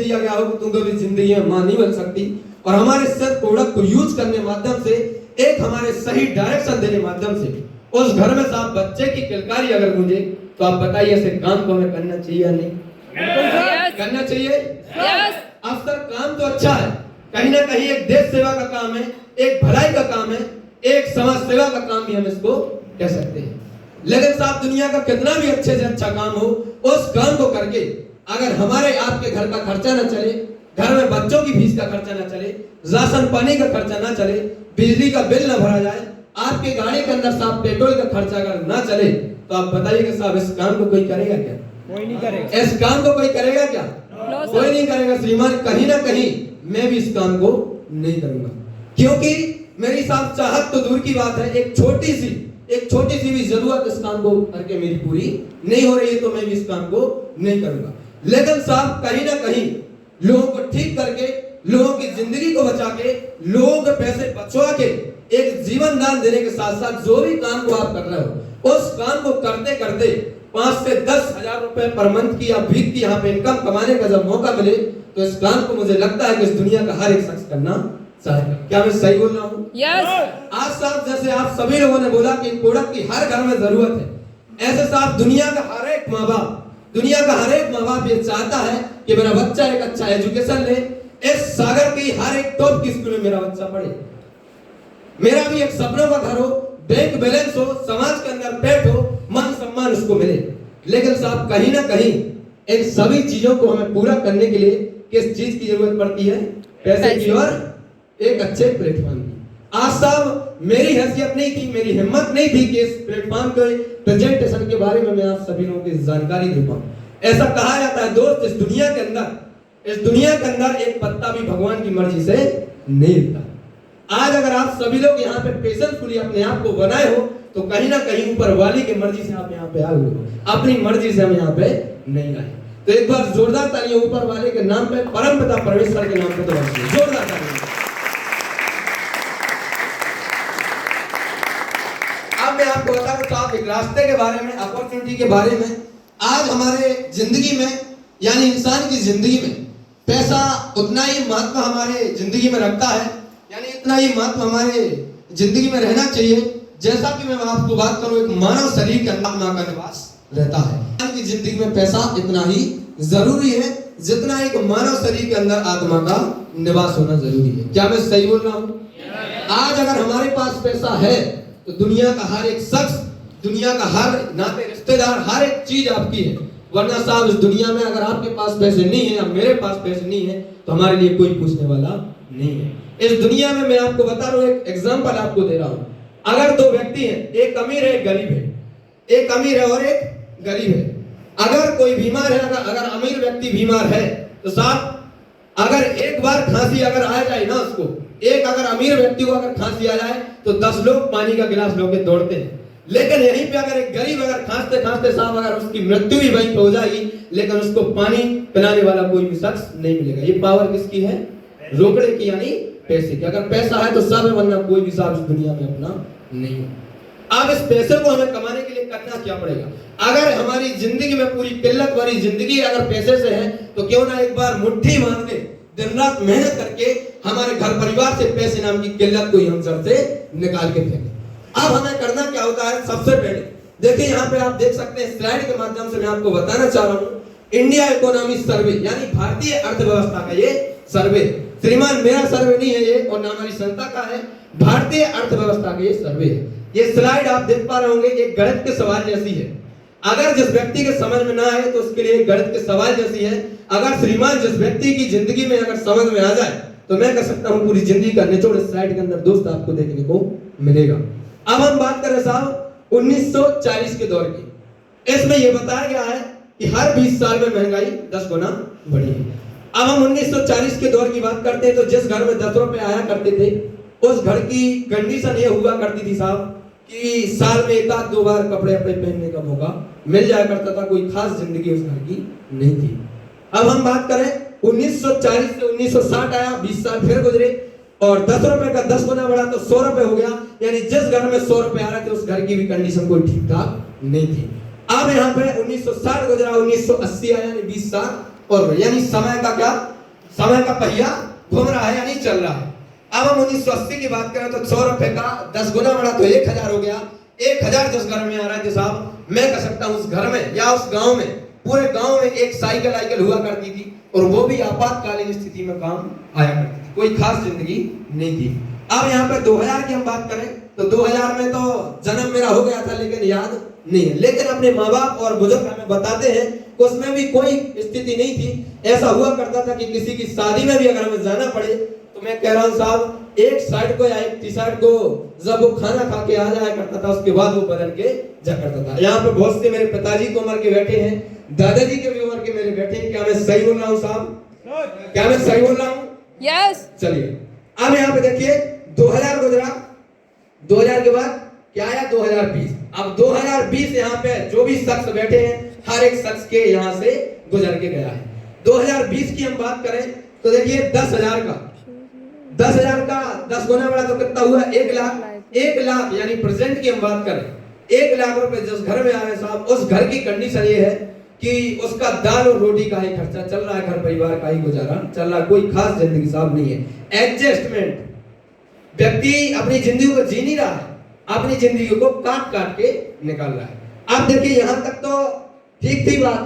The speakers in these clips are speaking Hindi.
दिया गया हो कि तुम कभी जिंदगी में मां नहीं बन सकती, और हमारे सेल्फ प्रोडक्ट को यूज करने माध्यम से, एक हमारे सही डायरेक्शन देने माध्यम से उस घर में साहब बच्चे की किलकारी अगर गूंजे, तो आप बताइए ऐसे काम को हमें करना चाहिए या नहीं? करना चाहिए। अफसर काम तो अच्छा है, कहीं ना कहीं एक देश सेवा का काम है, एक भलाई का काम है, एक समाज सेवा का काम भी हम इसको कह सकते हैं। लेकिन साहब दुनिया का कितना भी अच्छे से अच्छा काम हो, उस काम को करके अगर हमारे आपके घर का खर्चा न चले, घर में बच्चों की फीस का खर्चा न चले, राशन पानी का खर्चा न चले, बिजली का बिल न भरा जाए, आपके गाड़ी के अंदर साहब पेट्रोल का खर्चा अगर न चले, तो आप बताइए कि साहब इस काम को कोई करेगा क्या? कोई नहीं करेगा। इस काम को कोई करेगा क्या? कोई नहीं करेगा श्रीमान। कहीं ना कहीं मैं भी इस काम को नहीं करूंगा, क्योंकि मेरी साहब चाहत तो दूर की बात है, एक छोटी सी भी जरूरत इस काम को करके मेरी पूरी नहीं हो रही है, तो मैं भी इस काम को नहीं करूंगा। लेकिन साहब कहीं ना कहीं लोगों को ठीक करके, लोगों की जिंदगी को बचा के, लोगों के पैसे बचवा के एक जीवन दान देने के साथ साथ जो भी काम को आप कर रहे हो, उस काम को करते करते 5 से 10 हजार रुपए पर मंथ की या वीक की यहाँ पे इनकम कमाने का जब मौका मिले, तो इस काम को मुझे लगता है कि इस दुनिया का हर एक शख्स करना चाहेगा। क्या मैं सही बोल रहा हूँ? आज साहब जैसे आप सभी लोगों ने बोला कि इन प्रोडक्ट की हर घर में जरूरत है, ऐसे साहब दुनिया का हर एक माँ बाप ये चाहता है कि मेरा बच्चा एक अच्छा एजुकेशन ले, इस सागर की हर एक टॉप की स्कूल में मेरा बच्चा पढ़े, मेरा भी एक सपनों का घर हो, बैंक बैलेंस हो, समाज के अंदर पेट हो, मान सम्मान उसको मिले। लेकिन साहब कहीं ना कहीं इन सभी चीजों को हमें पूरा करने के लिए किस चीज की जरूरत पड़ती है? पैसे की और एक अच्छे प्लेटफॉर्म की। आज साहब मेरी हैसियत नहीं थी, मेरी हिम्मत नहीं थी कि इस प्लेटफॉर्म के प्रेजेंटेशन के बारे में मैं आप सभी लोगों की जानकारी दे पाऊं। ऐसा कहा जाता है दोस्त, इस दुनिया के अंदर एक पत्ता भी भगवान की मर्जी से नहीं हिलता। आज अगर आप सभी लोग यहाँ पे पेशेंसफुली अपने आप को बनाए हो, तो कहीं ना कहीं ऊपर वाली की मर्जी से आप यहाँ पे आए हो, अपनी मर्जी से हम यहाँ पे नहीं आए। तो एक बार जोरदार तालियां ऊपर वाले के नाम पे, परम पिता परमेश्वर के नाम पे तो बजाइए, जोरदार तालियां। अब मैं आपको बता दूं साहब एक रास्ते के बारे में, अपॉर्चुनिटी के बारे में। आज हमारे जिंदगी में, यानी इंसान की जिंदगी में पैसा उतना ही महत्व हमारे जिंदगी में रखता है, यानी इतना ही महत्व हमारे जिंदगी में रहना चाहिए, जैसा कि मैं आपको बात करूं एक मानव शरीर के अंदर आत्मा का निवास रहता है। इंसान की जिंदगी में पैसा इतना ही जरूरी है जितना एक मानव शरीर के अंदर आत्मा का निवास होना जरूरी है। क्या मैं सही बोल रहा हूँ? आज अगर हमारे पास पैसा है तो दुनिया का हर एक शख्स, दुनिया का हर नाते रिश्तेदार, हर एक चीज आपकी है। वरना साहब इस दुनिया में अगर आपके पास पैसे नहीं है या मेरे पास पैसे नहीं है, तो हमारे लिए कोई पूछने वाला नहीं है। इस दुनिया में मैं आपको बता रहा हूँ, एक एग्जांपल आपको दे रहा हूँ। अगर दो व्यक्ति हैं, एक अमीर है एक गरीब है, एक अमीर है और एक गरीब है। अगर कोई बीमार है, अगर अमीर व्यक्ति बीमार है, तो साहब अगर एक बार खांसी अगर आ जाए ना उसको, एक अगर अमीर व्यक्ति को अगर खांसी आ जाए तो 10 लोग पानी का गिलास लेके दौड़ते हैं। लेकिन यहीं पे अगर एक गरीब अगर खांसते खांसते साहब अगर उसकी मृत्यु भी वहीं पे हो जाएगी, लेकिन उसको पानी पिलाने वाला कोई भी शख्स नहीं मिलेगा। ये पावर किसकी है? रोकड़े की, यानी पैसे की। अगर पैसा है तो सब है, वरना कोई भी साहब इस दुनिया में अपना नहीं है। अब इस पैसे को हमें कमाने के लिए करना क्या पड़ेगा? अगर हमारी जिंदगी में पूरी किल्लत वाली जिंदगी अगर पैसे से है, तो क्यों ना एक बार मुट्ठी बांध के दिन रात मेहनत करके हमारे घर परिवार से पैसे नाम की किल्लत को हम सर से निकाल के फेंके। अब हमें करना क्या होता है? सबसे पहले देखिए यहाँ पे आप देख सकते हैं, स्लाइड के माध्यम से मैं आपको बताना चाह रहा हूँ, इंडिया इकोनॉमी सर्वे, यानी भारतीय अर्थव्यवस्था का ये सर्वे। श्रीमान मेरा सर्वे नहीं है ये, और ना हमारी संस्था का है, भारतीय अर्थव्यवस्था का ये सर्वे है। ये स्लाइड आप देख पा रहे होंगे, एक गणित के सवाल जैसी है। अगर जिस व्यक्ति के समझ में ना आए तो उसके लिए गणित के सवाल जैसी है। अगर श्रीमान जिस व्यक्ति की जिंदगी में अगर समझ में आ जाए, तो मैं कह सकता हूँ पूरी जिंदगी का निचोड़ इस स्लाइड के अंदर दोस्त आपको देखने को मिलेगा। अब हम बात करें साहब 1940 के दौर की। इसमें यह बताया गया है कि हर 20 साल में महंगाई 10 गुना बढ़ी है। अब हम 1940 के दौर की बात करते हैं, तो जिस घर में 10 रुपए आया करते थे, उस घर की कंडीशन ये हुआ करती थी साहब कि साल में एक आध 2 बार कपड़े अपने पहनने का मौका मिल जाया करता था। कोई खास जिंदगी उस घर की नहीं थी। अब हम बात करें 1940 से 1960 आया, 20 साल फिर गुजरे, और 10 रुपए का 10 गुना बढ़ा तो 100 रुपए हो गया। यानी जिस घर में 100 रुपए आ रहे थे उस घर की भी कंडीशन कोई ठीक ठाक नहीं थी। अब यहाँ पे 1960 गुजरा, 1980 आया, यानी 20 साल और, यानी समय का क्या समय का पहिया घूम रहा है यानी चल रहा है। अब हम 1980 की बात करें तो 100 रुपए का 10 गुना बढ़ा तो 1000 हो गया। 1000 जिस घर में आ रहा है तो साहब मैं कह सकता हूं उस घर में या उस गांव में, पूरे गांव में एक साइकिल हुआ करती थी और वो भी आपातकालीन स्थिति में काम आया करती थी, कोई खास जिंदगी नहीं थी। अब यहाँ पे 2000 की हम बात करें तो 2000 में तो जन्म मेरा हो गया था लेकिन याद नहीं है, लेकिन अपने माँ बाप और बुजुर्ग हमें बताते हैं कि उसमें भी कोई स्थिति नहीं थी। ऐसा हुआ करता था कि किसी की शादी में भी अगर हमें जाना पड़े तो मैं कह रहा हूँ साहब एक साइड को या एक टी शर्ट को जब वो खाना खा के आ जाया करता था उसके बाद वो बदल के जा करता था। यहाँ पे बहुत से मेरे पिताजी की उम्र के बैठे हैं, दादाजी के भी उम्र के मेरे बैठे हैं। क्या मैं सही बोल रहा हूँ साहब? क्या मैं सही बोल रहा हूँ? यस। चलिए अब यहाँ पे देखिए 2000 गुजरा, 2000 के बाद क्या आया 2020। अब 2020 यहाँ पे जो भी शख्स बैठे हैं हर एक शख्स के यहाँ से गुजर के गया है। 2020 की हम बात करें तो देखिए 10,000 का 10 गुना बढ़ा तो कितना हुआ 1 लाख। 1 लाख यानी प्रेजेंट की हम बात करें 1 लाख रुपए जिस घर में आ रहे हैं साहब, उस घर की कंडीशन ये है कि उसका दाल और रोटी का ही खर्चा चल रहा है, घर परिवार का ही गुजारा चल रहा है, कोई खास जिंदगी साहब नहीं है। एडजस्टमेंट, व्यक्ति अपनी जिंदगी को जी नहीं रहा है, अपनी जिंदगी को काट काट के निकाल रहा है। अब देखिए यहाँ तक तो ठीक थी बात।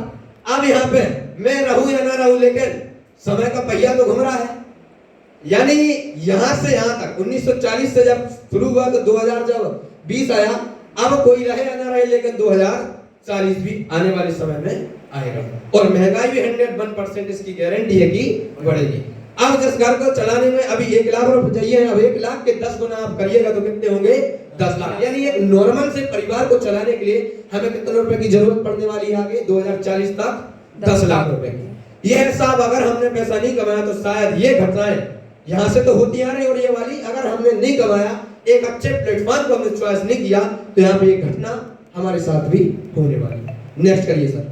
अब यहाँ पे मैं रहूं या ना रहूं लेकिन समय का पहिया तो घूम रहा है, यानी यहां से यहां तक 1940 से जब शुरू हुआ तो 2000 जब 20 आया, अब कोई रहे या ना रहे लेकिन 2040 भी आने वाले समय में आएगा और महंगाई भी 101% इसकी गारंटी है कि बढ़ेगी। अब जिस घर को चलाने में अभी 1 लाख रुपए चाहिए, अब 1 लाख के 10 गुना आप करिएगा तो कितने होंगे 10 लाख। यानी एक नॉर्मल से परिवार को चलाने के लिए हमें कितने रुपए की जरूरत पड़ने वाली है आगे 2040 तक 10 लाख रुपए की। ये साहब अगर हमने पैसा नहीं कमाया तो शायद ये घटनाएं यहाँ से तो होती आ रही और ये वाली अगर हमने नहीं कमाया, एक अच्छे प्लेटफॉर्म को हमने चॉइस नहीं किया तो यहाँ पे एक घटना हमारे साथ भी होने वाली है। नेक्स्ट करिए सर।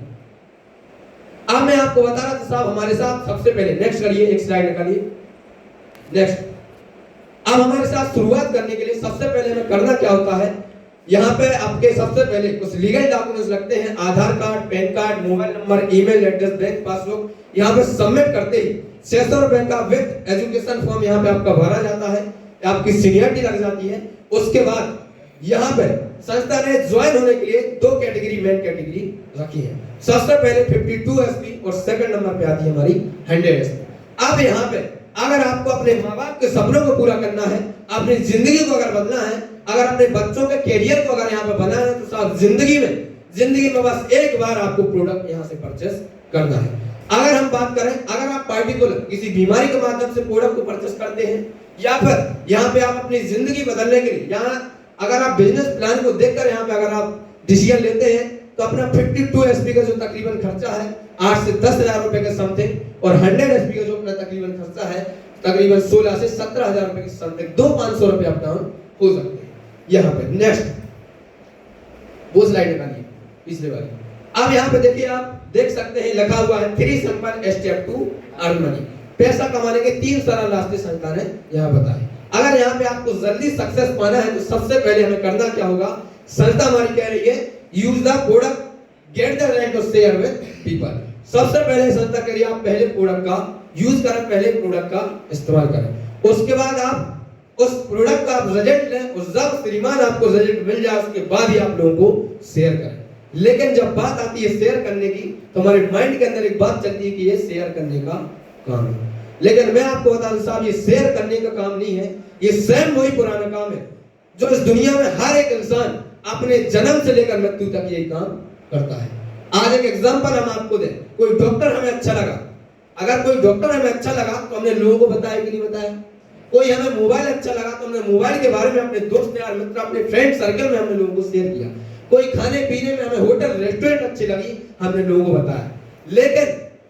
अब मैं आपको बता रहा था साहब हमारे साथ सबसे पहले, नेक्स्ट करिए, एक स्लाइड निकालिए, नेक्स्ट। अब हमारे साथ शुरुआत करने के लिए सबसे पहले हमें करना क्या होता है, यहाँ पे आपके सबसे पहले कुछ लीगल डॉक्यूमेंट्स लगते हैं, Aadhaar card, PAN card, mobile number, email address, bank passbook. यहाँ पे सबमिट करते ही 600 रुपए का विद एजुकेशन फॉर्म यहाँ पे आपका भरा जाता है, आपकी सीनियरिटी लग जाती है। उसके बाद यहाँ पे संस्था ने ज्वाइन होने के लिए 2 कैटेगरी मेन कैटेगरी रखी है। सबसे पहले 52 एसपी और सेकंड नंबर पे आती है हमारी 100 एसपी। अब यहाँ पे अगर आपको अपने माँ बाप के सपनों को पूरा करना है, अपनी जिंदगी को अगर बदलना है, अगर अपने बच्चों के कैरियर को अगर यहाँ पे बनाना है तो साहब जिंदगी में बस एक बार आपको प्रोडक्ट यहाँ से परचेस करना है। अगर हम बात करें, अगर आप पार्टिकुलर किसी बीमारी के माध्यम से प्रोडक्ट को परचेस करते हैं या फिर यहाँ पे आप अपनी जिंदगी बदलने के लिए, यहाँ अगर आप बिजनेस प्लान को देखकर यहाँ पे अगर आप डिसीजन लेते हैं तो अपना 52 एसपी का जो तकरीबन खर्चा है 8 से 10,000 रुपए के समथिंग और 100 एसपी का जो अपना तकरीबन खर्चा है तकरीबन 16 से 17,000 रुपए के समथिंग 2-500 रुपए अप डाउन हो सकते हैं। यहाँ पे नेक्स्ट वो स्लाइड निकालिए, पिछले वाली। अब यहाँ पे देखिए, आप देख सकते हैं लिखा हुआ है 3 simple step to earn money. पैसा कमाने के 3 सरल रास्ते संस्था ने यहाँ बताए। अगर यहाँ पे आपको जल्दी सक्सेस पाना है तो सबसे पहले हमें करना क्या होगा, संस्था हमारी कह रही है use the product, get the right to share with people. सबसे पहले संस्था कह रही है आप पहले प्रोडक्ट का यूज करें, पहले प्रोडक्ट का इस्तेमाल करें, उसके बाद आप उस प्रोडक्ट का रिजल्ट लें, उस जब श्रीमान आपको रिजल्ट मिल जाए उसके बाद ही आप लोगों को शेयर करें। लेकिन जब बात आती है शेयर करने की तो हमारे माइंड के अंदर एक बात चलती है कि ये शेयर करने का काम है, लेकिन मैं आपको बता दूं साहब ये शेयर करने का काम नहीं है, ये सेम वही पुराना काम है जो इस दुनिया में हर एक इंसान अपने जन्म से लेकर मृत्यु तक यही काम करता है। आज एक एग्जांपल हम आपको दें, कोई डॉक्टर हमें अच्छा लगा, अगर कोई डॉक्टर हमें अच्छा लगा तो हमने लोगों को बताया कि नहीं बताया। कोई हमें मोबाइल अच्छा लगा तो हमने मोबाइल के बारे में अपने दोस्त यार मित्र अपने फ्रेंड सर्कल में हमने लोगों को शेयर किया। कोई खाने पीने में हमें होटल रेस्टोरेंट अच्छी लगी, हमने लोगों को बताया। लेकिन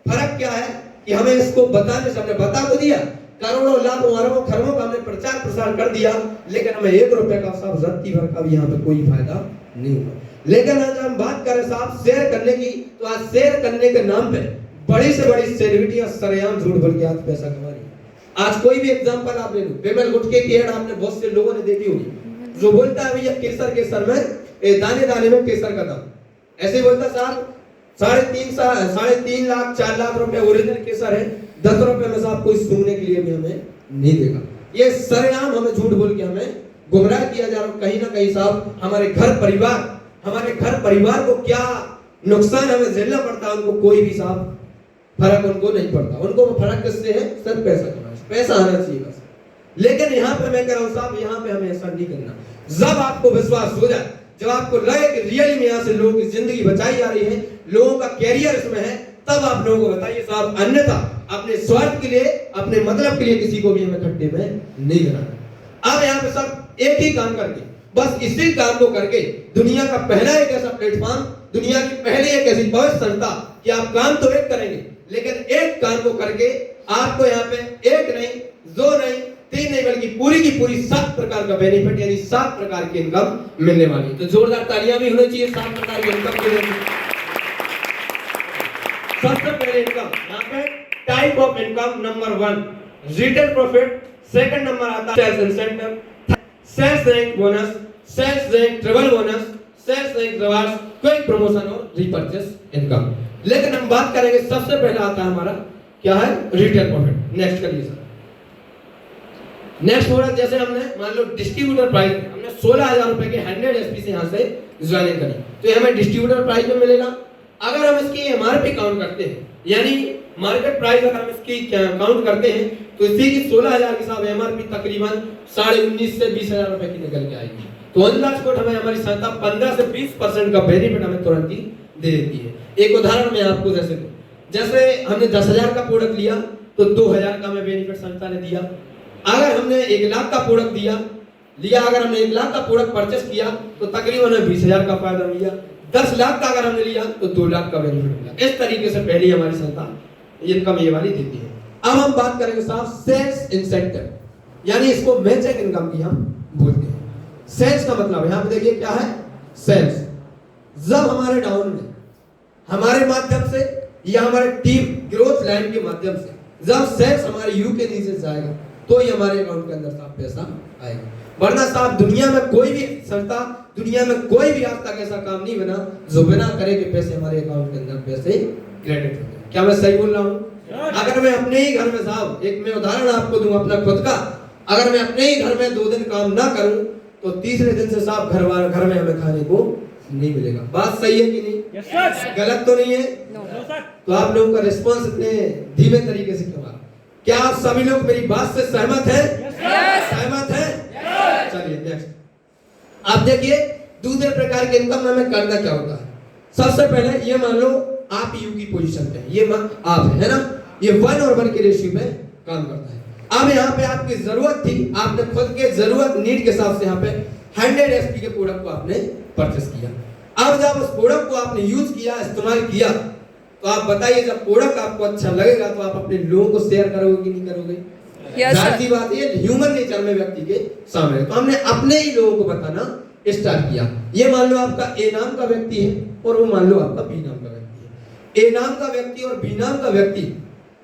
फर्क क्या है कि हमें इसको बताने से हमने बता तो दिया, करोड़ों लाखों अरबों खरबों का हमने प्रचार प्रसार कर दिया, लेकिन हमें 1 रुपए का साहब रत्ती भर का भी यहाँ पे कोई फायदा नहीं हुआ। लेकिन आज हम बात करें साहब शेयर करने की, तो आज शेयर करने के नाम पे बड़ी से बड़ी सेलिब्रिटियां सरेआम झूठ बोल के आज पैसा कमा रही है। आज कोई भी एग्जांपल आप ले लो, विमल गुटके की एड आपने बहुत से लोगों ने देखी होगी, जो बोलता है भैया केसर में दाने दाने में केसर का दाम, ऐसे बोलता साहब 3.5 लाख 4 लाख रुपए ओरिजिनल केसर है, 10 रुपए में साहब कोई सूंघने के लिए भी हमें नहीं देगा। ये सरेआम हमें झूठ बोल के हमें गुमराह किया जा रहा है। कहीं ना कहीं साहब हमारे घर परिवार को क्या नुकसान हमें झेलना पड़ता है, उनको कोई भी साहब फर्क उनको नहीं पड़ता। उनको फर्क किससे है? सर पैसा कमाना, पैसा आना चाहिए बस। लेकिन यहाँ पे मैं कह रहा हूँ साहब, यहाँ पे हमें ऐसा नहीं करना। जब आपको विश्वास हो जाए, जब आपको लगे कि रियली में यहाँ से लोगों की जिंदगी बचाई जा रही है, लोगों का कैरियर इसमें है, तब आप लोगों को बताइए साहब। अन्यथा अपने स्वार्थ के लिए, अपने मतलब के लिए किसी को भी हमें खड्डे में नहीं गिराना। अब यहाँ पे सब एक ही काम करके, बस इसी काम को करके दुनिया का पहला एक ऐसा प्लेटफॉर्म, दुनिया की पहली एक ऐसी भव्य संस्था कि आप काम तो एक करेंगे, लेकिन एक काम को करके आपको यहाँ पे एक नहीं, दो नहीं, 3 नहीं, बल्कि पूरी की पूरी 7 प्रकार का बेनिफिट यानी 7 प्रकार की इनकम मिलने वाली है। तो जोरदार तालियां भी होनी चाहिए 7 प्रकार की इनकम के लिए। सबसे पहले इनकम यहाँ पे type of income number 1 retail profit, second number आता है sales incentive, sales rank bonus, sales rank travel bonus, sales rank rewards, quick promotion और रीपरचेस इनकम। लेकिन हम बात करेंगे सबसे पहला आता है हमारा क्या है? Retail profit. नेक्स्ट करिए सर। नेक्स्ट प्रोडक्ट जैसे हमने मान लो डिस्ट्रीब्यूटर प्राइस में हमने 16,000 रुपए के 100 एसपी से यहाँ से ज्वाइनिंग करी, तो ये हमें डिस्ट्रीब्यूटर प्राइस में मिलेगा। अगर हम इसकी एमआरपी काउंट करते हैं, यानी मार्केट प्राइस अगर हम इसकी काउंट करते हैं, तो इसी की 16,000 के साथ एमआरपी तकरीबन 19,500 से 20,000 रुपए की निकल के आएगी। तो ऑन द स्पॉट हमें हमारी संस्था 15 से 20% का बेनिफिट हमें तुरंत ही दे देती है। एक उदाहरण मैं आपको जैसे हमने 10,000 का प्रोडक्ट लिया तो 2,000 का हमें बेनिफिट संस्था ने दिया। अगर हमने 1 लाख का प्रोडक्ट लिया अगर हमने 1 लाख का प्रोडक्ट परचेस किया तो तकरीबन 20,000 का फायदा मिला। 10 लाख का अगर हमने लिया तो 2 लाख का बेनिफिट मिला। इस तरीके से पहली हमारी संस्था इनकम ये वाली देती है। अब हम बात करेंगे साहब सेल्स इंसेंटिव, यानी इसको मैचिंग इनकम की हम बोलते हैं। सेल्स का मतलब यहाँ पे देखिए क्या है? सेल्स जब हमारे डाउन में हमारे माध्यम से या हमारे टीम ग्रोथ लाइन के माध्यम से जब सेल्स हमारे यू के नीचे जाएगा तो ही हमारे अकाउंट के अंदर साहब पैसा आएगा। वरना साहब दुनिया में कोई भी संस्था, दुनिया में कोई भी आज तक ऐसा काम नहीं बना जो बिना करे कि पैसे हमारे अकाउंट के अंदर पैसे क्रेडिट होते। क्या मैं सही बोल रहा हूँ? अगर मैं अपने ही घर में साहब, एक मैं उदाहरण आपको दूं अपना खुद का, अगर मैं अपने ही घर में 2 दिन काम ना करूं तो तीसरे दिन से साहब घर में हमें खाने को नहीं मिलेगा। बात सही है कि नहीं? yes, गलत तो नहीं है? no, तो आप लोगों का रिस्पांस इतने धीमे तरीके से क्यों आ? क्या आप सभी लोग मेरी बात से सहमत हैं? yes, सहमत हैं? yes. चलिए नेक्स्ट आप देखिए दूसरे प्रकार के इनकम में हमें करना क्या होता है। सबसे पहले ये मान लो आप यू की पोजीशन पे ये आप है ना, ये 1 और 1 के रेशियो में काम करता है। अब यहाँ पे आपकी जरूरत थी, आपने खुद के जरूरत नीड के हिसाब से यहाँ पे 100 एसपी के प्रोडक्ट को आपने परचेस किया। अब जब उस प्रोडक्ट को आपने यूज किया, इस्तेमाल किया, तो आप बताइए जब प्रोडक्ट आपको अच्छा लगेगा तो आप अपने लोगों को शेयर करोगे कि नहीं करोगे? जाहिर सी बात है, ह्यूमन नेचर में व्यक्ति के सामने। तो हमने अपने ही लोगों को बताना स्टार्ट किया। ये मान लो आपका ए नाम का व्यक्ति है और वो मान लो आपका बी नाम का व्यक्ति है। ए नाम का व्यक्ति और बी नाम का व्यक्ति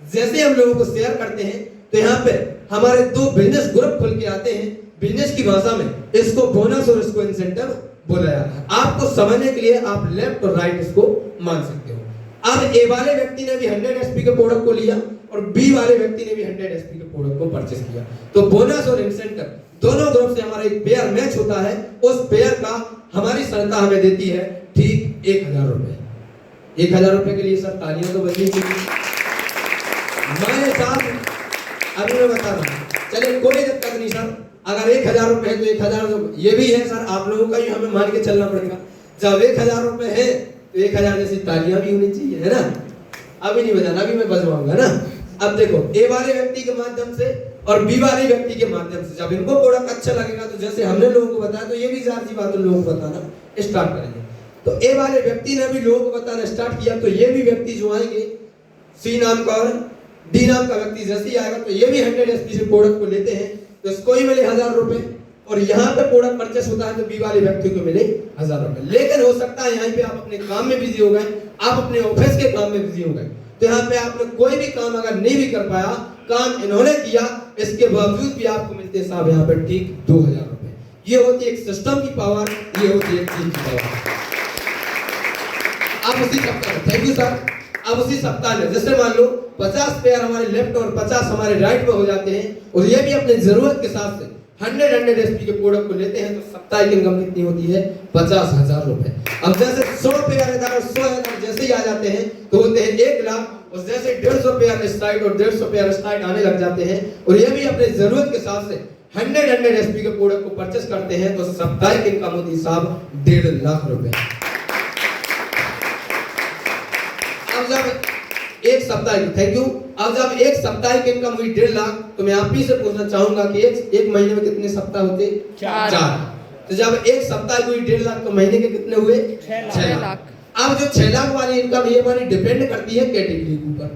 जैसे हम लोगों को शेयर करते हैं तो यहाँ पे हमारे 2 बिजनेस ग्रुप खुल के आते हैं। बिजनेस की भाषा में इसको बोनस और इसको इंसेंटिव बोला जाता है। आपको समझने के लिए आप लेफ्ट और राइट इसको मान सकते हो। अब ए वाले व्यक्ति ने भी 100 एसपी के प्रोडक्ट को लिया और बी वाले व्यक्ति ने भी 100 एसपी के प्रोडक्ट को परचेस किया, तो बोनस और इंसेंटिव दोनों ग्रुप से हमारा एक पेयर मैच होता है। उस पेयर का हमारी संस्था हमें देती है ठीक 1,000 रुपए। 1,000 रुपए के लिए सर तालियां तो बजनी चाहिए। मैं साहब अभी मैं बता रहा हूँ, चलिए कोई दिक्कत नहीं सर, अगर 1,000 रुपए है तो 1,000 ये भी है सर, आप लोगों का ही हमें मान के चलना पड़ेगा। जब 1,000 रुपए है तो 1,000 जैसी तालियां भी होनी चाहिए, है ना? अभी नहीं बजाना, अभी मैं बजवाऊंगा ना। अब देखो ए वाले व्यक्ति के माध्यम से और बी वाले व्यक्ति के माध्यम से जब इनको प्रोडक्ट अच्छा लगेगा तो जैसे हमने लोगों को बताया तो ये भी जाहिर सी बात है लोगों को बताना स्टार्ट करेंगे। तो ए वाले व्यक्ति ने भी लोगों को बताना स्टार्ट किया, तो ये भी व्यक्ति जो आएंगे सी नाम का और डी नाम का व्यक्ति जैसे ही आएगा तो ये भी 100 एसपी से प्रोडक्ट को लेते हैं, तो इसको ही मिले 1,000 रुपए और यहाँ पे प्रोडक्ट परचेस होता है तो बी वाले व्यक्ति को मिले 1,000 रुपए। लेकिन हो सकता है यहाँ पे आप अपने काम में बिजी हो गए, आप अपने ऑफिस के काम में बिजी हो गए, तो यहाँ पे आपने कोई भी काम अगर नहीं भी कर पाया, काम इन्होंने किया, इसके बावजूद भी आपको मिलते हैं साहब यहाँ पे ठीक 2,000 रुपए। ये होती है एक सिस्टम की पावर, ये होती है एक टीम की पावर। आप उसी सबका थैंक यू सर। अब उसी सप्ताह में जैसे मान लो 50 पेयर हमारे लेफ्ट और 50 हमारे राइट में हो जाते हैं और ये भी अपने जरूरत के हिसाब से 100 एसपी के प्रोडक्ट को लेते हैं तो साप्ताहिक इनकम कितनी होती है 50,000 रुपए। अब जैसे 100 पेयर और 100,000 जैसे ही आ जाते हैं तो होते हैं 1 लाख और जैसे 150 पेयर स्ट्राइक और 150 पेयर स्ट्राइक आने लग जाते हैं और ये भी अपने जरूरत के हिसाब से 100 एसपी के प्रोडक्ट को परचेस करते हैं तो साप्ताहिक इनकम होती है साहब 1.5 लाख रुपए। अब जब एक सप्ताह की थैंक यू अब जब एक सप्ताह की इनकम हुई 1.5 लाख तो मैं आप ही से पूछना चाहूंगा कि एक महीने में कितने सप्ताह होते 4। तो जब एक सप्ताह की हुई 1.5 लाख तो महीने के कितने हुए 6 लाख। अब जो 6 लाख वाली इनकम ये हमारी डिपेंड करती है कैटेगरी के ऊपर।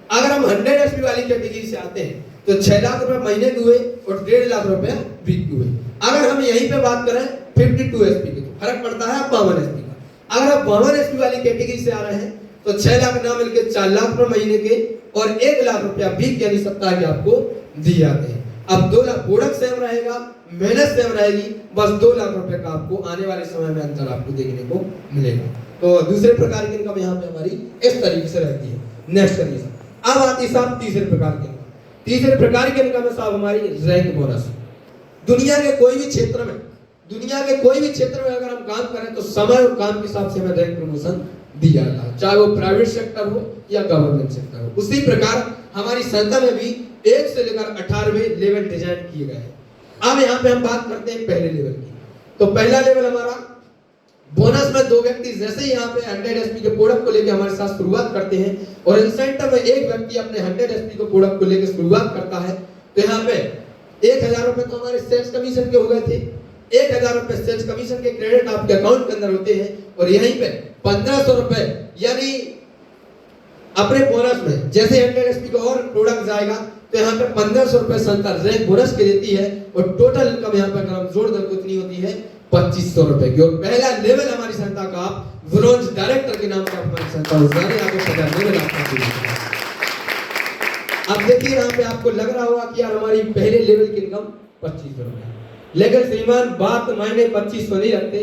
अगर हम 100 एसपी वाली कैटेगरी से आते हैं तो 6 लाख रुपए महीने के हुए और 1.5 लाख रुपए वीक के हुए। अगर हम यहीं पे बात करें 52 एसपी की तो फर्क पड़ता है 52 एसपी का। अगर आप 52 एसपी वाली कैटेगरी से आ रहे हैं तो 6 लाख ना मिलकर 4 लाख रुपए महीने के और 1 लाख रुपया वीक यानी सप्ताह के आपको दिए जाते हैं। अब 2 लाख प्रोडक्ट सेम रहेगा, मेहनत सेम रहेगी, बस 2 लाख रुपए का आपको आने वाले समय में अंतर आपको देखने को मिलेगा। तो दूसरे प्रकार की इनकम यहाँ पे हमारी इस तरीके से रहती है। नेक्स्ट तरीके से अब आती है साहब तीसरे प्रकार की इनकम। तीसरे प्रकार की इनकम है साहब हमारी रैंक बोनस। दुनिया के कोई भी क्षेत्र में अगर हम काम करें तो समय और काम के हिसाब से हमें रैंक प्रमोशन दिया जाता है, चाहे वो प्राइवेट सेक्टर हो या गवर्नमेंट सेक्टर हो। उसी प्रकार हमारी संस्था में भी 1 से लेकर 18वें लेवल डिजाइन किए गए हैं। अब यहाँ पे हम बात करते हैं पहले लेवल की। तो पहला लेवल हमारा बोनस में 2 व्यक्ति जैसे ही यहाँ पे 100 एसपी के प्रोडक्ट को लेकर हमारे साथ शुरुआत करते हैं और इंसेंटिव में एक व्यक्ति अपने 100 एसपी के प्रोडक्ट को लेकर शुरुआत करता है तो यहाँ पे 1000 रुपए तो हमारे सेल्स कमीशन के हो गए थे। 1000 रुपए सेल्स कमीशन के क्रेडिट आपके अकाउंट के अंदर होते हैं और यहीं पे 1500 रुपए यानी अपने बोनस में जैसे 100 एसपी का और प्रोडक्ट जाएगा तो यहाँ पे 1500 रुपए संस्था रैंक बोनस के देती है और टोटल इनकम यहाँ पे अगर हम जोड़ दें कितनी होती है 2500 रुपए की। और पहला लेवल हमारी संस्था का आप ब्रोंज डायरेक्टर के नाम से हमारी संस्था लेवल आपका। अब देखिए यहाँ पे आपको लग रहा होगा कि यार हमारी पहले लेवल की इनकम 2500 रुपए, लेकिन श्रीमान बात मायने 2500 नहीं रखते,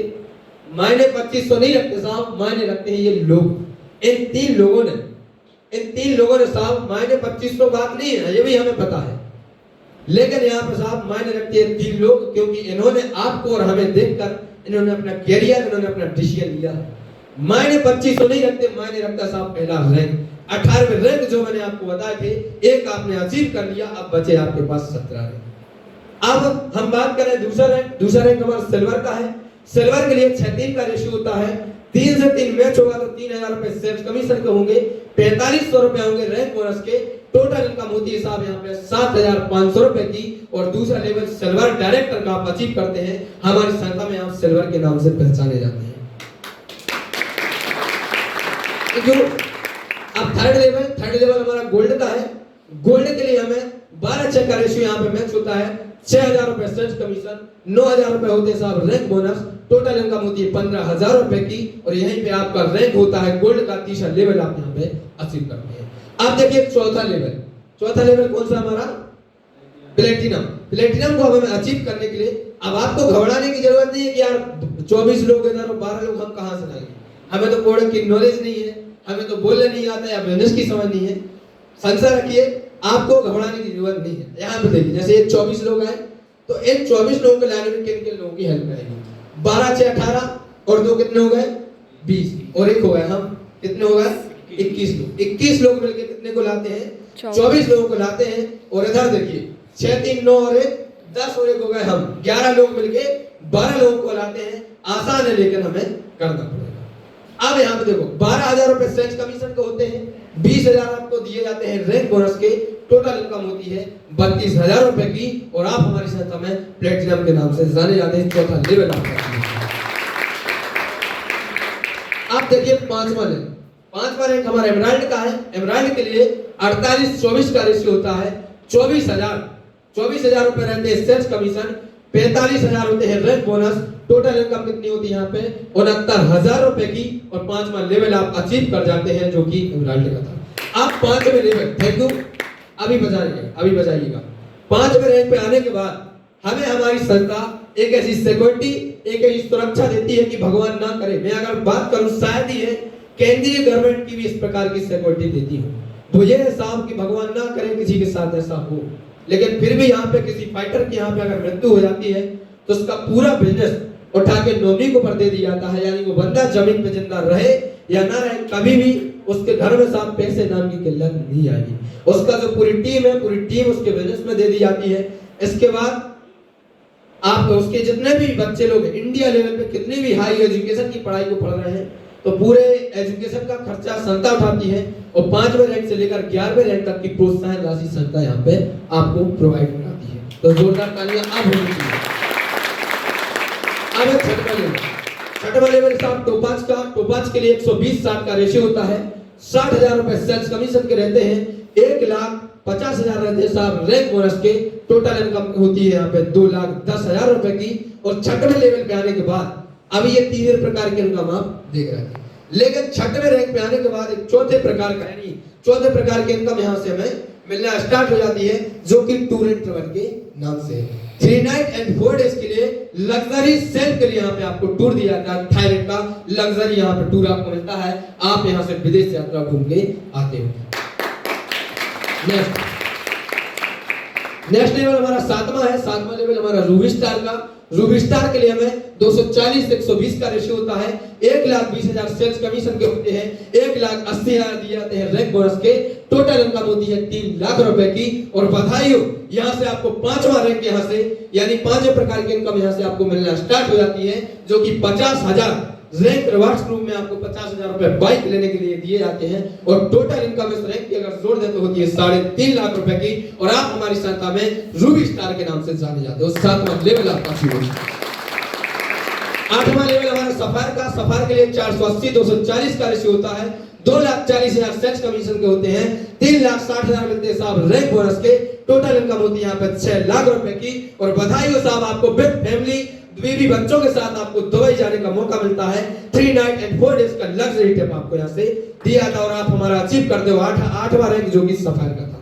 मायने 2500 नहीं रखते साहब, मायने रखते हैं ये लोग। इन तीन लोगों ने साहब मायने 2500 बात नहीं है, ये भी हमें पता है, लेकिन यहाँ पे साहब मायने रखते हैं 3 लोग क्योंकि इन्होंने आपको और हमें देखकर इन्होंने अपना कैरियर, इन्होंने अपना डिसीजन लिया। मायने 2500 नहीं रखते, मायने रखता साहब पहला रैंक। 18वें रैंक जो मैंने आपको बताए थे, एक आपने अचीव कर लिया, अब बचे आपके पास 17 रैंक। अब हम बात करें दूसरा रैंक हमारा सिल्वर का है। सिल्वर के लिए 6-3 का रेशियो होता है। 3 से 3 मैच होगा तो 3000 रुपए सेल्स कमीशन के होंगे, 4500 रुपए होंगे रैंक बोनस के। टोटल इनकम होती है साहब यहाँ पे 7500 रुपए की। और दूसरा लेवल सिल्वर डायरेक्टर का आप अचीव करते हैं, हमारी संस्था में आप सिल्वर के नाम से पहचाने जाते हैं। अब थर्ड लेवल हमारा गोल्ड का है। गोल्ड के लिए हमें 12-6 का रेशियो यहाँ पे मैच होता है। 6000 रुपए सेल्स कमीशन, 9000 रुपए होते हैं साहब रैंक बोनस। टोटल इनकम होती है 15000 रुपए की और यहीं पे आपका रैंक होता है गोल्ड का। तीसरा लेवल आप यहाँ पे अचीव करते हैं। अब देखिए चौथा लेवल कौन सा हमारा प्लेटिनम को हमें अचीव करने के लिए अब आपको घबराने की जरूरत नहीं है कि यार 24 लोग इधर और 12 लोग हम कहां से लाएंगे, हमें तो प्रोडक्ट की नॉलेज नहीं है, हमें तो बोलने नहीं आता या बिजनेस की समझ नहीं है। संशय रखिए, आपको घबराने की जरूरत नहीं है। यहाँ पे देखिए जैसे ये 24 लोग आए तो इन 24 लोगों को लाने में किन लोगों की हेल्प करेगी। 12-6 18 और 2 कितने हो गए 20 और 1 हो गए, हम कितने हो गए 21 लोग मिलकर कितने को लाते हैं 24 लोगों को लाते हैं। और इधर देखिए 6 3 9 और 1 10 और 1 हो गए, हम 11 लोग मिलकर 12 लोगों को लाते हैं। आसान है लेकिन हमें करना पड़ेगा। अब यहाँ पे देखो 12000 रुपए सेल्स कमीशन के होते हैं, 20000 आपको दिए जाते हैं रैंक बोनस के। टोटल इनकम होती है 32000 रुपए की और आप हमारी संस्था में प्लेटिनम के नाम से जाने जाते हैं। चौथा लेवल आपका। आप देखिए पांचवा रैंक हमारा एमराल्ड का है। एमराल्ड के लिए 48-24 का रेशियो होता है। 24000 रुपए रहते हैं सेल्स कमीशन, 45000 होते हैं रैंक बोनस। टोटल इनकम कितनी होती है यहाँ पे 69000 रुपए की और 5वां लेवल आप अचीव कर जाते हैं जो कि एमराल्ड का था। आप 5वें लेवल थैंक यू अभी बजाइएगा 5वें रैंक पे आने के बाद हमें हमारी संस्था एक ऐसी सिक्योरिटी, एक ऐसी सुरक्षा देती है कि भगवान ना करे, मैं अगर बात करूं शायद ही है केंद्रीय गवर्नमेंट की भी इस प्रकार की सिक्योरिटी देती हो। मुझे साहब कि भगवान ना करे किसी के साथ ऐसा हो, लेकिन फिर भी यहाँ पे किसी फाइटर की यहाँ पे अगर मृत्यु हो जाती है तो उसका पूरा बिजनेस उठा के नॉमिनी को पर दे दिया जाता है, यानी वो बंदा जमीन पे जिंदा रहे या ना रहे, कभी भी उसके घर में साहब पैसे नाम की किल्लत नहीं आएगी। उसका जो पूरी टीम है, पूरी टीम उसके बिजनेस में दे दी जाती है। इसके बाद आप उसके जितने भी बच्चे लोग इंडिया लेवल पे कितनी भी हाई एजुकेशन की पढ़ाई को पढ़ रहे हैं तो पूरे एजुकेशन का खर्चा संस्था उठाती है और 5वें रैंक से लेकर 11वें रैंक तक की प्रोत्साहन राशि संस्था यहाँ पे आपको प्रोवाइड कराती है। तो जोरदार तालियां अब होनी चाहिए। अब छठवां लेवल साहब टोपाज के लिए 120/60 का रेशियो होता है। 60,000 रुपए सेल्स कमीशन के रहते हैं, 1,50,000 रहते हैं साहब रैंक बोनस के। टोटल इनकम होती है यहाँ पे 2,10,000 रुपए की। और छठवें लेवल पे आने के बाद अभी ये तीसरे प्रकार की इनकम आप देख रहे हैं, लेकिन छठवें रैंक पे आने के बाद एक चौथे प्रकार की इनकम यहाँ से हमें मिलना स्टार्ट हो जाती है, जो कि टूर एंड ट्रैवल के नाम से है। 3 नाइट एंड 4 डेज के लिए लग्जरी सेल्फ के लिए यहाँ पे आपको टूर दिया जाता है। थाईलैंड का लग्जरी यहाँ पे टूर आपको मिलता है, आप यहाँ से विदेश यात्रा घूम के आते हो। नेक्स्ट लेवल हमारा 7वां लेवल हमारा रूबी स्टार का। रूबी स्टार के लिए हमें 240 से 120 का रेशियो होता है। 1,20,000 सेल्स कमीशन के होते हैं, 1,80,000 दिए जाते हैं रैंक बोनस के। टोटल इनकम होती है 3 लाख रुपए की। और बधाई हो, यहाँ से आपको 5वां रैंक यहाँ से यानी 5वें प्रकार की इनकम यहाँ से आपको मिलना स्टार्ट हो जाती है, जो कि 50,000 रैंक रिवार्ड्स ग्रुप में आपको 50,000 रुपए बाइक लेने के लिए दिए जाते हैं। और टोटल इनकम इस रैंक की अगर जोड़ दें तो होती है 3.5 लाख रुपए की। और आप हमारी संस्था में रूबी स्टार के नाम से जाने जाते हो। 7वां लेवल आपका शुरू होता है। 8वां लेवल हमारा सफार के लिए 480-240 का रेशियो होता है। 2,40,000 सेल्स कमीशन के होते हैं, 3,60,000 मिलते हैं साहब रैंक बोनस के। टोटल इनकम होती है यहाँ पे 6 लाख रुपए की। और बधाई हो साहब, आपको विद फैमिली बीवी बच्चों के साथ आपको दुबई जाने का मौका मिलता है। 3 नाइट एंड 4 डेज का लग्जरी ट्रिप आपको यहाँ से दिया था और आप हमारा अचीव करते हो 8वां रैंक, जो कि सफार का था।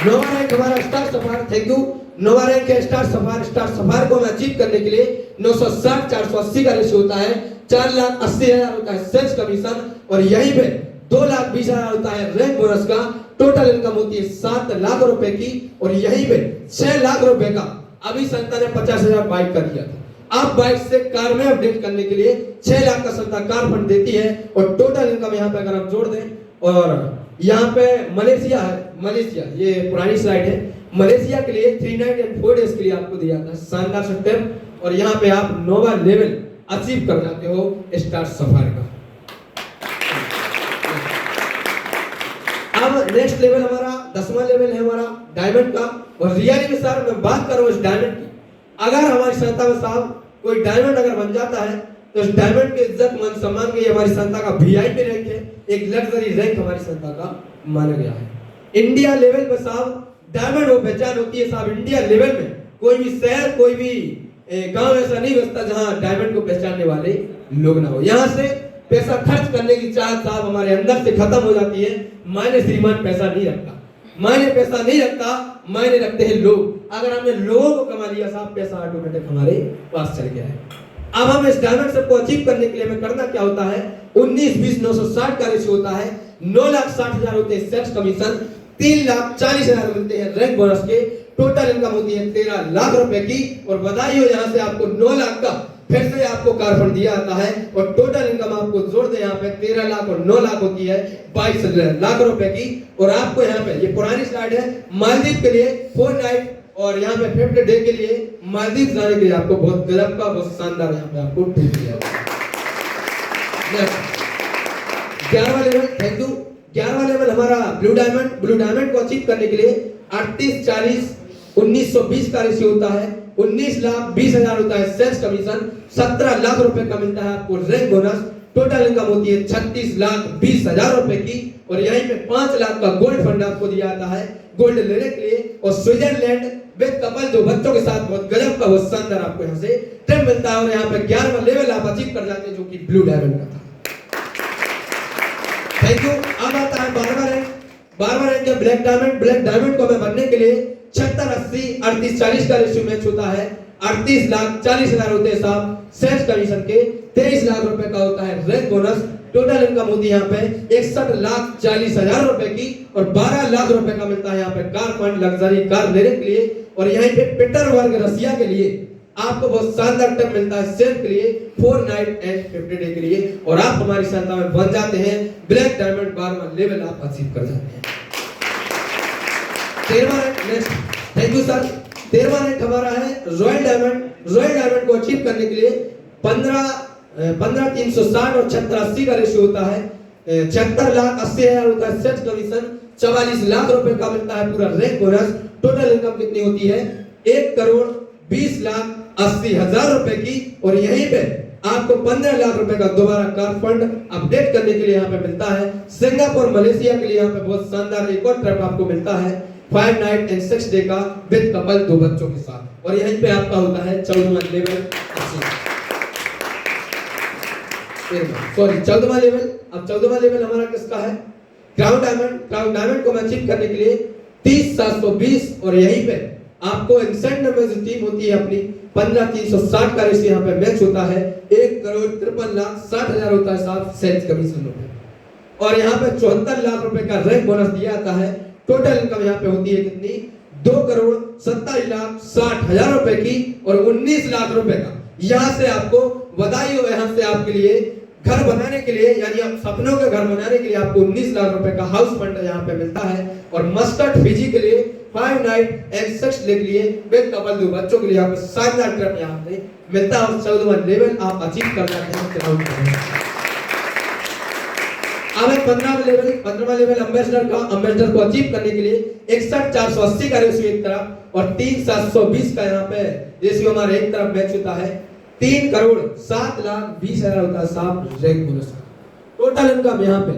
9वां रैंक हमारा स्टार सफार। Thank you. 9वां रैंक है स्टार सफार को हमें अचीव करने के लिए 960-480 का रेशियो होता है। 4,80,000 होता है सेल्स कमीशन और यहीं पे 2,20,000 होता है रैंक बोनस का। टोटल इनकम होती है 7 लाख रुपए की। और यहीं पे 6 लाख रुपए का अभी संस्था ने 50,000 बाइक का दिया था। आप बाइक से कार में अपडेट करने के लिए 6 लाख का संस्था कार फंड देती है। और टोटल इनकम यहाँ पे अगर हम जोड़ दें, और यहाँ पे मलेशिया है, ये पुरानी स्लाइड है। मलेशिया के लिए 3 नाइट एंड 4 डेज के लिए आपको दिया था शानदार सेटअप। और यहाँ पे आप 9वां लेवल अचीव कर जाते हो स्टार सफार का। अब नेक्स्ट लेवल हमारा 10वां लेवल है हमारा डायमंड का। और रियली में सर मैं बात कर रहा हूँ इस डायमंड की, अगर हमारी संस्था में साहब कोई डायमंड अगर बन जाता है तो इस डायमंड के इज्जत मान सम्मान के हमारी संस्था का वीआईपी रैंक है, एक लग्जरी रैंक हमारी संस्था का माना गया है। इंडिया लेवल पर साहब डायमंड वो पहचान होती है साहब। इंडिया लेवल में कोई भी शहर, कोई भी गांव ऐसा नहीं बचता जहां डायमंड को पहचानने वाले लोग ना हो। यहाँ से पैसा खर्च करने की चाहत साहब हमारे अंदर से खत्म हो जाती है। मायने श्रीमान पैसा नहीं रखता, मायने रखते हैं लोग। अगर हमने लोगों को कमा लिया साहब, पैसा ऑटोमेटिक हमारे पास चल गया है। अब हम इस डायमंड सबको अचीव करने के लिए हमें करना क्या होता है? 19-20-960 का रेशियो होता है। 9,60,000 होते हैं सेल्स कमीशन, 3,40,000 मिलते हैं रैंक बोनस के। टोटल इनकम होती है 13 लाख रुपए की। और बधाई हो, यहाँ से आपको 9 लाख का फिर से आपको कार फंड दिया जाता है। और टोटल इनकम आपको जोड़ दे यहाँ पे 13 लाख और 9 लाख होती है 22 लाख रुपए की। और आपको यहाँ पे ये पुरानी स्लाइड है, मालदीव के लिए 4 नाइट और यहाँ पे 5th डे के लिए मालदीव जाने के लिए आपको बहुत गजब का, बहुत शानदार यहाँ पे आपको टूर दिया जाता है। 11वां लेवल, थैंक यू। 11वां लेवल हमारा ब्लू डायमंड को अचीव करने के लिए 38-40-1920 का रेशियो होता है। 19,20,000 होता है सेल्स कमीशन, 17 लाख रुपए का मिलता है आपको रैंक बोनस। टोटल इनकम होती है 36,20,000 रुपए की। और यहीं पे 5 लाख का गोल्ड फंड आपको दिया जाता है गोल्ड लेने के लिए। और स्विट्जरलैंड विद कपल, जो बच्चों के साथ बहुत गजब का, बहुत शानदार आपको यहाँ से ट्रिप मिलता है। और यहाँ पे 11वां लेवल आप अचीव कर जाते हैं, जो कि ब्लू डायमंड का था। Thank you. अब आता है 12वां रैंक ब्लैक डायमंड को हमें बनने के लिए 76-80-38-40 का रेशियो मैच होता है। 38,40,000 होते हैं साहब सेल्स कमीशन के। 23 लाख रुपए का होता है रैंक बोनस। टोटल इनकम होती है यहाँ पे 61,40,000 रुपए की और 12 लाख रुपए का मिलता है यहाँ पे कार फंड लग्जरी कार लेने के लिए। और यहीं पे पीटरबर्ग रसिया के लिए आपको बहुत शानदार टर्म मिलता है सेफ के लिए 4 नाइट एंड 50 डे के लिए और आप हमारी सहायता में बन जाते हैं ब्लैक डायमंड 12वां लेवल आप अचीव कर जाते हैं। 13वां नेक्स्ट, थैंक यू सर। 13वां रैंक हमारा है रॉयल डायमंड। रॉयल डायमंड को अचीव करने के लिए 15,360 और 7680 का रेशियो होता है। 76,80,000 होता है सेट कमीशन। 44 लाख रुपए का मिलता है पूरा रैंक बोनस। टोटल इनकम कितनी होती है 1,20,80,000 रुपए की और यहीं पे आपको 15 लाख रुपए का दोबारा कार फंड अपडेट करने के लिए यहाँ पे मिलता है। सिंगापुर मलेशिया के लिए यहाँ पे बहुत शानदार एक और ट्रिप आपको मिलता है 5 नाइट एंड 6 डे का विद कपल 2 बच्चों के साथ और यहीं पे आपका होता है 14वां लेवल। सॉरी 14वां लेवल। अब 14वां लेवल हमारा किसका है क्राउन डायमंड। क्राउन डायमंड को अचीव करने के लिए 30,720 और यहीं पे आपको इंसेंटिव में जो टीम होती है अपनी 15,360 का रेशियो यहाँ पे मैच होता है 1,53,60,000 होता है साथ सेल्स कमीशन रुपए और यहाँ पे 74 लाख रुपए का रैंक बोनस दिया जाता है। टोटल इनकम यहाँ पे होती है कितनी 2,27,60,000 रुपए की और 19 लाख रुपए का यहाँ से आपको बधाई हो। यहाँ से आपके लिए घर बनाने के लिए यानी आप सपनों के घर बनाने के लिए आपको 19 लाख रुपए का हाउस फंड यहाँ पे मिलता है और मस्कट फिजी के लिए 5 नाइट एंड 6 डे के लिए विद कपल 2 बच्चों के लिए आपको शानदार ट्रिप यहाँ पे मिलता है और 14वां लेवल आप अचीव कर जाते हैं। अब 15वां लेवल एम्बेसडर का। एम्बेसडर को अचीव करने के लिए 61,480 का रेशियो एक तरफ और 3,720 का यहाँ पे रेशियो हमारे एक तरफ मैच होता है 3,07,20,000 होता है साफ रैंक बोनस। टोटल इनकम यहाँ पे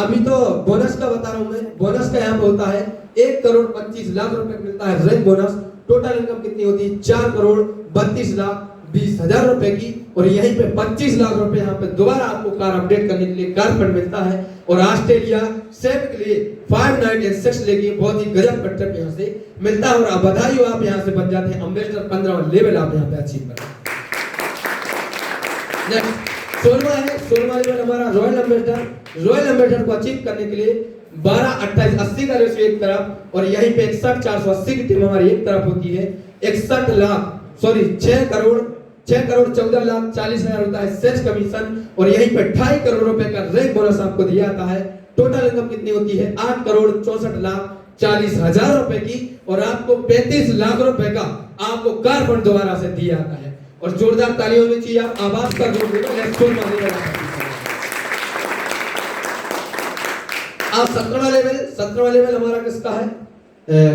अभी तो बोनस का बता रहा हूँ मैं। बोनस का यहाँ पे होता है 1,25,00,000 रुपए मिलता है रैंक बोनस। टोटल इनकम कितनी होती है 4,32,20,000 रुपए की और यहीं पे 25 लाख रुपए यहाँ पे दोबारा आपको कार अपडेट करने के लिए कार फंड मिलता है और ऑस्ट्रेलिया सेफ के लिए 5 नाइट एंड 6 डे की बहुत ही गजब का ट्रिप यहाँ से मिलता है और बधाई हो आप यहाँ से बन जाते हैं एम्बेसडर 15वां लेवल आप यहाँ पे अचीव करते हैं। 16वां लेवल हमारा रॉयल एम्बेसडर। रॉयल एम्बेसडर को अचीव करने के लिए 12,28,80 का रेशियो एक तरफ और यहीं पे 61,480 की टीम हमारी एक तरफ होती है 6,14,40,000 होता है सेल्स कमीशन और यहीं पे 2.5 करोड़ रुपए का रैंक बोनस आपको दिया जाता है। टोटल इनकम कितनी होती है 8,64,40,000 रुपए की और आपको 35 लाख रुपए का आपको कार फंड दोबारा से दिया जाता है और जोरदार तालियां होनी चाहिए। आप आवाज कर दो आप 17वां लेवल हमारा किसका है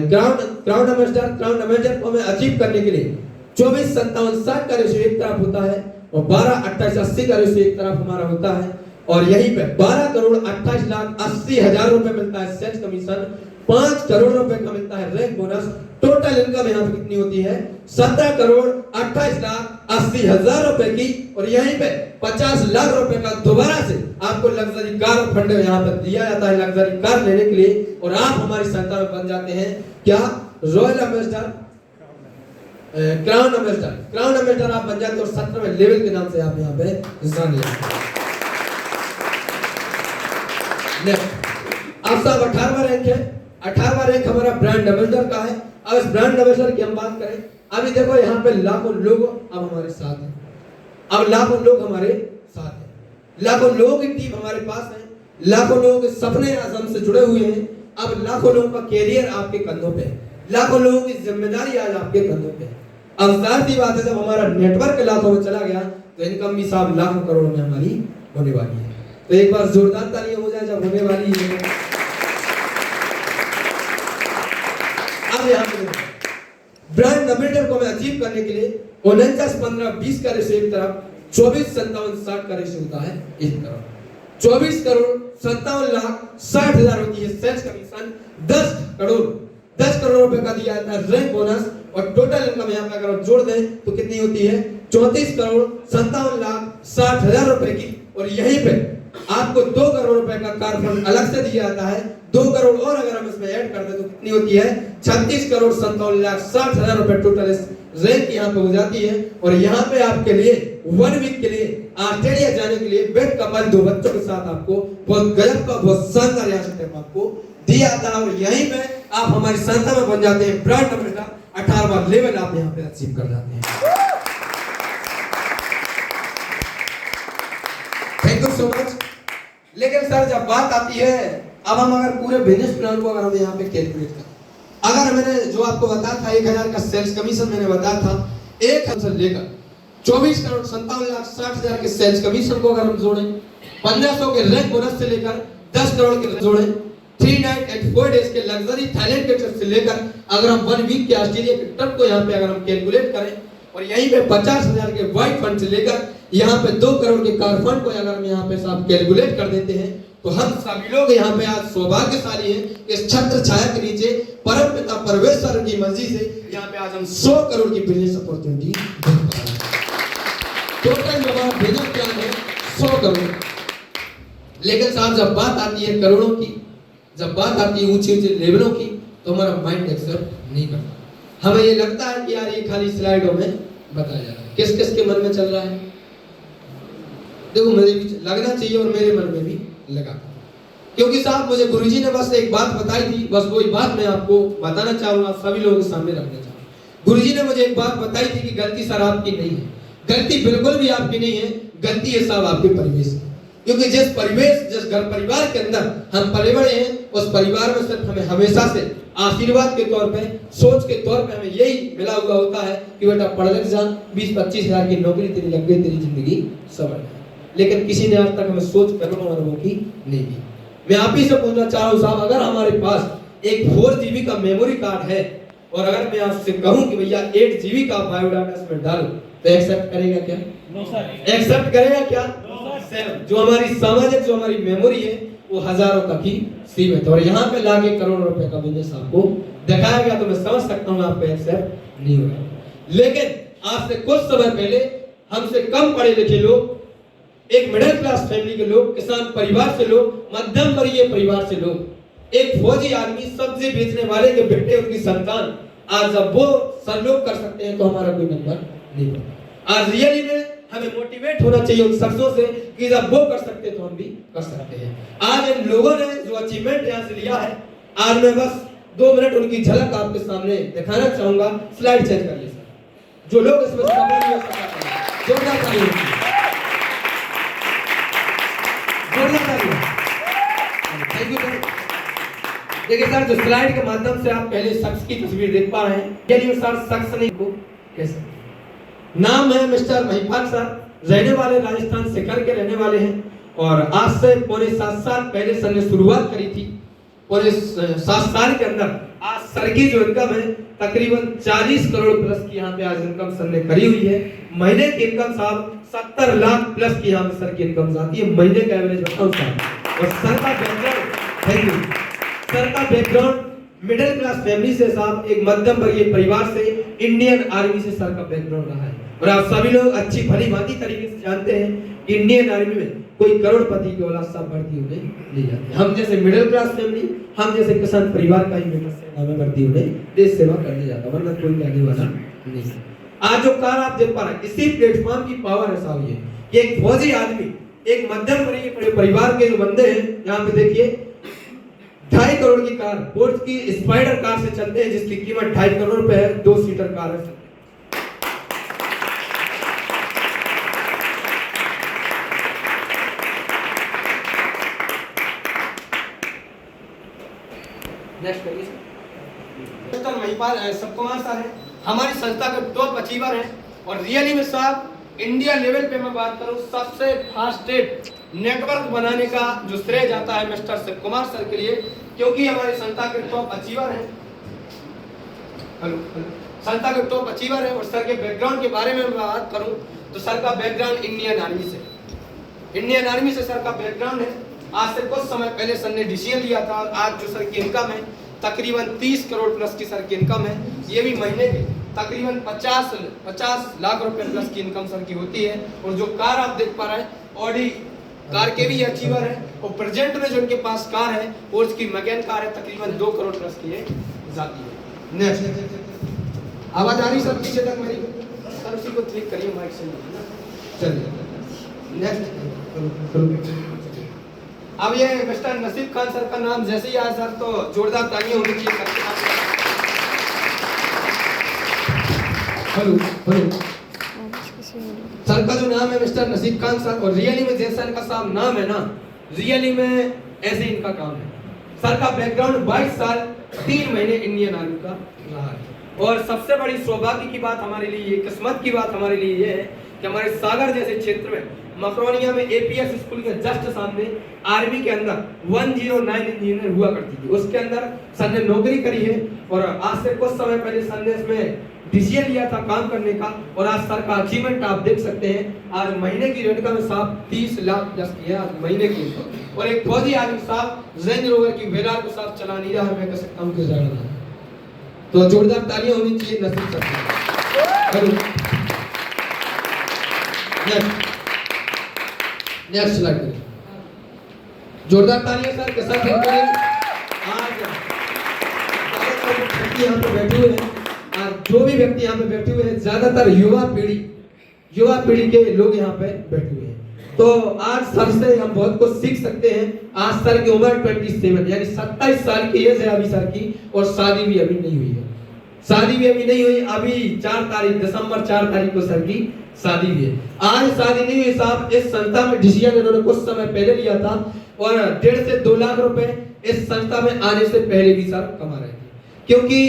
क्राउन एम्बेसडर को हमें अचीव करने के लिए 24,57,60 का रेशियो एक तरफ होता है और 12,28,80 का रेशियो एक तरफ हमारा होता है और यहीं पे 12,28,80,000 रुपए मिलता है सेल्स कमीशन। 5 करोड़ रुपए का मिलता है रैंक बोनस। टोटल इनकम यहाँ पे कितनी होती है 17,28,80,000 रुपए की और यहीं पे 50 लाख रुपए का दोबारा से आपको लग्जरी कार फंड यहाँ पे दिया जाता है लग्जरी कार लेने के लिए और आप हमारी संस्था में बन जाते हैं क्या रॉयल एम्बेसडर क्राउन एम्बेसडर आप बन जाते हैं और 17वें लेवल के नाम से आप यहाँ पे हिस्सा लेते हैं। अब सब 18वां रैंक है। 18वां रैंक हमारा ब्रांड एम्बेसडर का है। अब इस ब्रांड एम्बेसडर की हम बात करें अभी देखो यहाँ पे लाखों लोग अब हमारे साथ हैं। अब लाखों लोग हमारे साथ हैं, लाखों लोगों की टीम हमारे पास है, लाखों लोगों के सपने आजम से जुड़े हुए हैं। अब लाखों लोगों का कैरियर आपके कंधों पे है, लाखों लोगों की जिम्मेदारी आज आपके कंधों पे है। अब जाहिर सी बात है जब हमारा नेटवर्क लाखों में चला गया तो इनकम भी साहब लाखों करोड़ों में हमारी होने वाली है। तो एक बार जोरदार तालियां हो जाए जब होने वाली है। अब यहाँ पे ब्रांड एम्बेसडर को अचीव करने के लिए 49,15,20 का रेशियो एक तरफ 24,57,60 का रेशियो होता है एक तरफ 24,57,60,000 होती है सेल्स कमीशन। 10 करोड़ रुपए का दिया जाता है रैंक बोनस और टोटल इनकम यहाँ पे अगर आप जोड़ दें तो कितनी होती है 34,57,60,000 रुपए की और यहीं पे आपको 2 करोड़ रुपए का कार फंड अलग से दिया जाता है। 2 करोड़ और अगर हम इसमें ऐड कर दें तो कितनी होती है 36,57,60,000 रुपए टोटल इस रैंक यहाँ पे हो जाती है और यहाँ पे आपके लिए 1 वीक के लिए ऑस्ट्रेलिया जाने के लिए बेड कपल 2 बच्चों के साथ आपको बहुत गजब का बहुत शानदार यहाँ से आपको दिया था। और यहीं पे आप हमारी संस्था में बन जाते हैं ब्रांड एम्बेसडर। 18वां लेवल आप यहाँ पे अचीव कर जाते हैं। Thank you so much. लेकिन सर जब बात आती है, अब हम अगर पूरे बिजनेस प्लान को अगर हम यहाँ पे कैलकुलेट करें, अगर मैंने जो आपको बताया था 1000 का सेल्स कमीशन मैंने बताया था, 1 से लेकर 24 करोड़ 57,60,000 के सेल्स कमीशन को अगर हम जोड़ें, 1500 के रैंक बोनस से लेकर 10 करोड़ के जोड़ें, 3 नाइट एंड 4 डेज के लग्जरी थाईलैंड के ट्रिप से लेकर अगर हम 1 वीक के ऑस्ट्रेलिया के ट्रिप को यहाँ पे अगर हम कैलकुलेट करें, और यहीं पे 50,000 के वाइट फंड से लेकर यहाँ पे 2 करोड़ के कार फंड को अगर हम यहाँ पे साहब कैलकुलेट कर देते हैं, तो हम सभी लोग यहाँ पे आज सौभाग्यशाली हैं। इस छत्र छाया के नीचे परम पिता परमेश्वर की मर्जी से यहाँ पे आज हम 100 करोड़ की बिजनेस अपॉर्चुनिटी देख पा रहे हैं। टोटल हमारा बिजनेस प्लान है 100 करोड़। लेकिन साहब जब बात आती है करोड़ों की, जब बात आती है ऊंचे ऊंचे लेवलों की, तो हमारा माइंड एक्सेप्ट नहीं करता। हमें ये लगता है कि यार ये खाली स्लाइडों में बताया जा रहा है। किस किस के मन में चल रहा है? देखो मुझे भी लगना चाहिए और मेरे मन में भी लगा, क्योंकि साहब मुझे गुरुजी ने बस एक बात बताई थी, बस वही बात मैं आपको बताना चाहूंगा, सभी लोगों के सामने रखना चाहूंगा। गुरुजी ने मुझे एक बात बताई थी कि गलती सर आपकी नहीं है। गलती बिल्कुल भी आपकी नहीं है, गलती है साहब आपके परिवेश की। क्योंकि जिस परिवेश, जिस घर परिवार के अंदर हम पले बड़े हैं, उस परिवार में सिर्फ हमें हमेशा से आशीर्वाद के तौर पे, सोच के तौर पे हमें यही मिला हुआ होता है कि बेटा पढ़ लिख जा, 20-25 हजार की नौकरी तेरी लग गई, तेरी जिंदगी सवर है। लेकिन किसी ने आज तक हमें सोच करोड़ों अरबों की नहीं दी। मैं आप ही से पूछना चाह रहा हूं साहब, अगर हमारे पास एक 4 GB का मेमोरी कार्ड है और अगर मैं आपसे कहूं कि भैया 8 GB का बायोडाटा इसमें डालो, तो एक्सेप्ट करेगा क्या? No sir. एक्सेप्ट करेगा क्या? No sir. जो हमारी सामाजिक, जो हमारी मेमोरी है, वो हजारों तक ही सीमित है। और यहाँ पे लाके करोड़ों रुपए का बिजनेस आपको दिखाया गया, तो मैं समझ सकता हूँ आपको एक्सेप्ट नहीं होगा। लेकिन आज से कुछ समय पहले हमसे कम पढ़े लिखे लोग, एक मिडिल क्लास फैमिली के लोग, किसान परिवार से लोग, मध्यम वर्गीय परिवार से लोग, एक फौजी आदमी, सब्जी बेचने वाले के बेटे, उनकी संतान, आज जब वो सरलोक कर सकते हैं, तो हमारा कोई नंबर नहीं बनता। आज रियली में हमें मोटिवेट होना चाहिए उन शख्सों से कि जब वो कर सकते हैं तो हम भी कर सकते हैं। आज इन लोगों ने जो अचीवमेंट यहाँ से लिया है, आज मैं बस 2 मिनट उनकी झलक आपके सामने दिखाना चाहूंगा। स्लाइड चेंज कर लीजिए सर। जो लोग इसमें शामिल हो सकते हैं, जोरदार ताली होगी। Thank you sir. देखिए सर, जो स्लाइड के माध्यम से आप पहले शख्स की तस्वीर देख पा रहे हैं, यदि सर शख्स नहीं को कैसे, नाम है मिस्टर महिपाल सर, रहने वाले राजस्थान सिकर के रहने वाले हैं। और आज से पौने 7 साल पहले सर ने शुरुआत करी थी। पौने 7 साल के अंदर आज सर की जो इनकम है तकरीबन 40 करोड़ प्लस की यहाँ पे आज इनकम सर ने करी हुई है। महीने की इनकम साहब 70 लाख प्लस की यहाँ पे सर की इनकम आती है, महीने का एवरेज बताऊं साहब। और सर का बैकग्राउंड, थैंक यू सर, का बैकग्राउंड मिडिल क्लास फैमिली से साहब, एक मध्यम वर्गीय परिवार से, इंडियन आर्मी से सर का बैकग्राउंड रहा है। और आप सभी लोग अच्छी भली भांति तरीके से जानते हैं कि इंडियन आर्मी में कोई करोड़पति की औलाद साहब भर्ती होने नहीं जाती। हम जैसे मिडिल क्लास फैमिली, हम जैसे किसान परिवार का ही बेटा सेना में भर्ती होने देश सेवा करने जाता, वरना कोई आगे वाला नहीं। आज जो कार आप देख पा रहे हैं, इसी प्लेटफॉर्म की पावर है साहब ये कि एक फौजी आदमी, एक मध्यम वर्गीय परिवार के जो बंदे हैं, यहाँ पे देखिए 2.5 करोड़ की कार, पोर्ट की स्पाइडर कार से चलते हैं, जिसकी कीमत 2.5 करोड़ रुपए है। 2 सीटर कार है। नेक्स्ट करिए मिस्टर महिपाल सबकुमार सर है, हमारी संस्था के टॉप अचीवर हैं। और रियली में साहब इंडिया लेवल पे मैं बात करूं, सबसे फास्टेस्ट नेटवर्क बनाने का जो श्रेय जाता है मिस्टर सबकुमार सर के लिए, क्योंकि हमारी संस्था के टॉप अचीवर हैं। हेलो, संस्था के टॉप अचीवर है। और सर के बैकग्राउंड के बारे में मैं बात करूं तो सर का बैकग्राउंड इंडियन आर्मी से, इंडियन आर्मी से सर का बैकग्राउंड है। आज से कुछ समय पहले सर ने डिसीजन लिया था। आज जो सर की इनकम है तकरीबन 30 करोड़ प्लस की सर की इनकम है। ये भी महीने की तकरीबन 50 लाख रुपए प्लस की इनकम सर की होती है। और जो कार आप देख पा रहे हैं, ऑडी कार के भी अचीवर है। और प्रेजेंट में जो उनके पास कार है वो उसकी मैगन कार है, तकरीबन 2 करोड़ प्लस की ये जाती है। नेक्स्ट आवाज आ रही सर पीछे तक मेरी? सर उसी को क्लिक करिए माइक से। चलिए नेक्स्ट। अब ये मिस्टर नसीब खान सर का नाम जैसे ही आया सर तो जोरदार तालियां होनी चाहिए सर के नाम। हेलो हेलो सर का जो नाम है मिस्टर नसीब खान सर, और रियली में जैसा इनका साहब नाम है ना, रियली में ऐसे इनका काम है। सर का बैकग्राउंड 22 साल 3 महीने इंडियन आर्मी का रहा है। और सबसे बड़ी सौभाग्य की बात हमारे लिए, ये किस्मत की बात हमारे लिए ये है कि हमारे सागर जैसे क्षेत्र में मकरोनिया में एपीएस स्कूल के जस्ट सामने आर्मी के अंदर 109 इंजीनियर हुआ करती थी, उसके अंदर सर ने नौकरी करी है। और आज से कुछ समय पहले सर ने इसमें डिसीजन लिया था काम करने का, और आज सर का अचीवमेंट आप देख सकते हैं। आज महीने की रेट का में साहब 30 लाख प्लस किया आज महीने की। और एक फौजी आदमी साहब रेंज रोवर की वेरार को साहब चला नहीं रहा है, मैं कह सकता हूं कि ज्यादा। तो जोरदार तालियां होनी चाहिए नसीब सर। नेक्स्ट स्लाइड करें। जोरदार तालियां सर के साथ आज यहाँ पे बैठे हुए हैं, आज जो भी व्यक्ति यहाँ पे बैठे हुए हैं ज्यादातर युवा पीढ़ी के लोग यहाँ पे बैठे हुए हैं। तो आज सर से हम बहुत कुछ सीख सकते हैं। आज सर की उम्र 27 यानी 27 साल की एज है अभी सर की, और शादी भी अभी नहीं हुई है। अभी 4 तारीख दिसंबर 4 तारीख को सर की शादी भी है। आज शादी नहीं हुई साहब। इस संस्था में डिसीजन इन्होंने कुछ समय पहले लिया था, और 1.5 से 2 लाख रुपए इस संस्था में आने से पहले भी सर कमा रहे थे, क्योंकि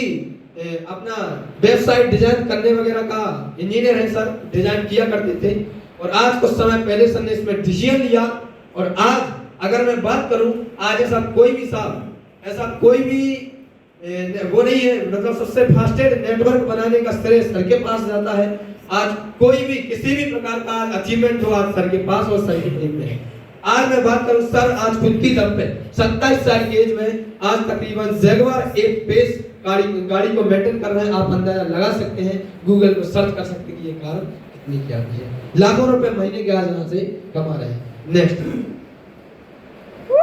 अपना वेबसाइट डिजाइन करने वगैरह का इंजीनियर है सर, डिजाइन किया करते थे। और आज कुछ समय पहले सर ने इसमें डिसीजन लिया। और आज अगर मैं बात करूं, आज ऐसा कोई भी साहब, ऐसा कोई भी वो नहीं है, मतलब सबसे फास्टेस्ट नेटवर्क बनाने का श्रेय सर के पास जाता है। आज कोई भी किसी भी प्रकार का अचीवमेंट हो आज सर के पास और सर की टीम में है। आज मैं बात करूं सर, आज खुद की दम पे 27 साल की एज में आज तकरीबन जैगवार एक पेस गाड़ी को मेंटेन कर रहे हैं। आप अंदाजा लगा सकते हैं, गूगल पर सर्च कर सकते हैं कि ये कार कितनी क्या है। लाखों रुपए महीने के आज यहाँ से कमा रहे हैं। नेक्स्ट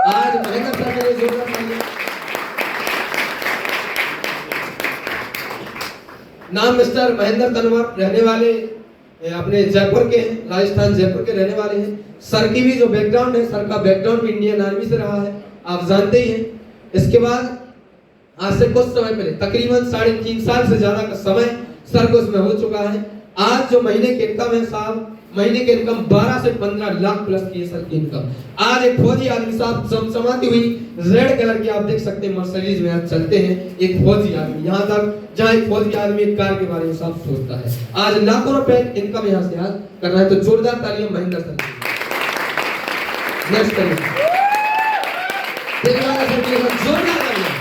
आज महेंद्र सर के लिए जोरदार नाम मिस्टर महेंद्र तनवर, रहने वाले अपने जयपुर के हैं, राजस्थान जयपुर के रहने वाले हैं। सर की भी जो बैकग्राउंड है, सर का बैकग्राउंड भी इंडियन आर्मी से रहा है, आप जानते ही हैं। इसके बाद आज से कुछ समय पहले तकरीबन 3.5 साल से ज्यादा का समय सर को इसमें हो चुका है। आज जो महीने की इनकम है साहब, महीने की इनकम 12 से 15 लाख प्लस की है सर की इनकम। आज एक फौजी आदमी साहब चमचमाती हुई रेड कलर की आप देख सकते हैं मर्सिडीज में आज चलते हैं एक फौजी आदमी, यहाँ तक जहाँ एक फौजी आदमी एक कार के बारे में साहब सोचता है। आज लाखों रुपए इनकम यहाँ से आज कर रहा है। तो जोरदार तालियां महेंद्र सर। नेक्स्ट करिए, जोरदार तालियां।